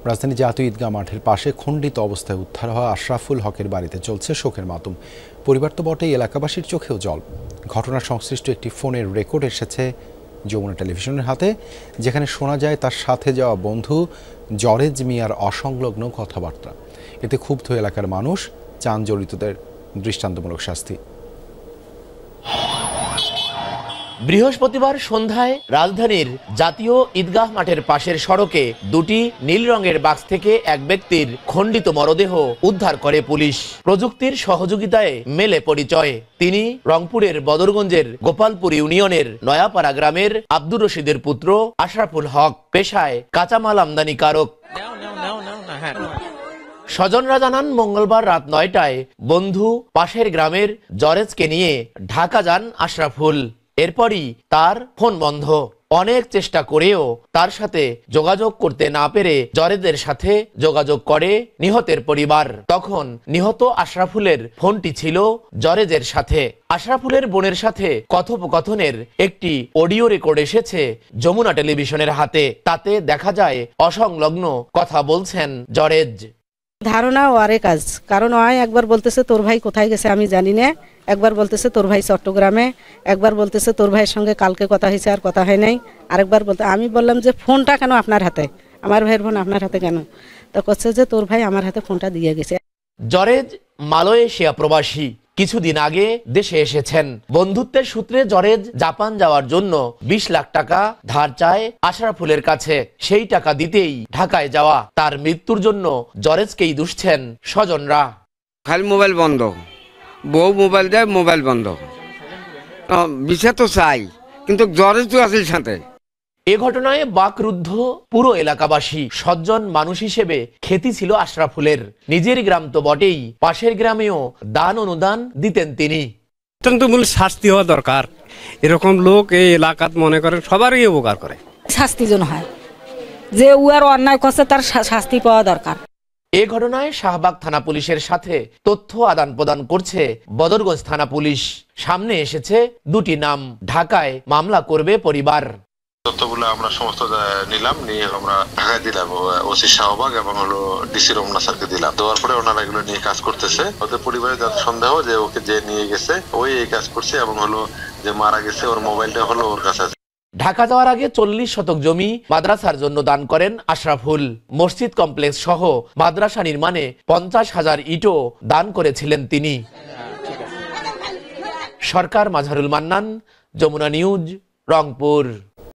রাজধানী জাতীয় ঈদগাহ মাঠের পাশে খণ্ডিত অবস্থায় উদ্ধার হওয়া আশরাফুল হকের বাড়িতে চলছে শোকের মাতম। পরিবার তো বটেই, এলাকাবাসীর চোখেও জল। ঘটনা সংশ্লিষ্ট একটি ফোনের রেকর্ড এসেছে যমুনা টেলিভিশনের হাতে, যেখানে শোনা যায় তার সাথে যাওয়া বন্ধু জরেজ মিয়ার অসংলগ্ন কথাবার্তা। এতে ক্ষুব্ধ এলাকার মানুষ চান জড়িতদের দৃষ্টান্তমূলক শাস্তি। বৃহস্পতিবার সন্ধ্যায় রাজধানীর জাতীয় ঈদগাহ মাঠের পাশের সড়কে দুটি নীল রঙের বাক্স থেকে এক ব্যক্তির খণ্ডিত মরদেহ উদ্ধার করে পুলিশ। প্রযুক্তির সহযোগিতায় মেলে পরিচয়। তিনি রংপুরের বদরগঞ্জের গোপালপুর ইউনিয়নের নয়াপাড়া গ্রামের আব্দুর রশিদের পুত্র আশরাফুল হক, পেশায় কাঁচামাল আমদানিকারক। স্বজনরা জানান, মঙ্গলবার রাত ৯টায় বন্ধু পাশের গ্রামের জরেজকে নিয়ে ঢাকা যান আশরাফুল। এরপরই তার ফোন বন্ধ। অনেক চেষ্টা করেও তার সাথে যোগাযোগ করতে না পেরে জরেজের সাথে যোগাযোগ করে নিহতের পরিবার। তখন নিহত আশরাফুলের ফোনটি ছিল জরেজের সাথে। আশরাফুলের বোনের সাথে কথোপকথনের একটি অডিও রেকর্ড এসেছে যমুনা টেলিভিশনের হাতে। তাতে দেখা যায় অসংলগ্ন কথা বলছেন জরেজ। ধারণা ওয়ারে কাজ, কারণ ওই একবার বলতেছে তোর ভাই কোথায় গেছে আমি জানি না, একবার বলতেছে তোর ভাই চট্টগ্রামে, একবার বলতেছে তোর ভাইয়ের সঙ্গে কালকে কথা হয়েছে আর কথা হয় নাই, আরেকবার বলতে আমি বললাম যে ফোনটা কেন আপনার হাতে, আমার ভাইয়ের ফোন আপনার হাতে কেন? তো করছে যে তোর ভাই আমার হাতে ফোনটা দিয়ে গেছে। জরেজ মালয়েশিয়া প্রবাসী, কিছুদিন আগে দেশে এসেছেন। বন্ধুত্বের সূত্রে জরেজ জাপান যাওয়ার জন্য ২০ লাখ টাকা ধার চায় আশরাফুলের কাছে। সেই টাকা দিতেই ঢাকায় যাওয়া। তার মৃত্যুর জন্য জরেজকেই দুষছেন স্বজনরা। খালি মোবাইল বন্ধ, বউ মোবাইল দেয়, মোবাইল বন্ধ। বিষয় তো চাই, কিন্তু জরেজ তো আছে সাথে। এ ঘটনায় বাকরুদ্ধ পুরো এলাকাবাসী। সজ্জন মানুষ হিসেবে খ্যাতি ছিল আশরাফুলের। নিজের গ্রাম তো বটেই, পাশের গ্রামেও দান অনুদান দিতেন তিনি। মূল শাস্তি হওয়া দরকার। এরকম লোক এই এলাকাত মনে করেন সবারই উপকার করে। শাস্তি যেন হয়, যে উয়ার অন্যায় করছে তার শাস্তি পাওয়া দরকার। এ ঘটনায় শাহবাগ থানা পুলিশের সাথে তথ্য আদান প্রদান করছে বদরগঞ্জ থানা পুলিশ। সামনে এসেছে দুটি নাম। ঢাকায় মামলা করবে পরিবার। তথ্যগুলো আমরা সমস্ত নিলাম, নিয়ে আমরা ঢাকায় দিলাম ওসি শাহবাগ এবং হলো ডিসি রমনা স্যারকে দিলাম। দেওয়ার পরে ওনারা এগুলো নিয়ে কাজ করতেছে। ওদের পরিবারে যাতে সন্দেহ যে ওকে যে নিয়ে গেছে ওই এই কাজ করছে এবং হলো যে মারা গেছে ওর মোবাইলটা হলো ওর কাছে আছে। ঢাকা যাওয়ার আগে ৪০ শতক জমি মাদ্রাসার জন্য দান করেন আশরাফুল। মসজিদ কমপ্লেক্স সহ মাদ্রাসা নির্মাণে ৫০,০০০ ইটও দান করেছিলেন তিনি। সরকার, মাঝহারুল মান্নান, যমুনা নিউজ, রংপুর।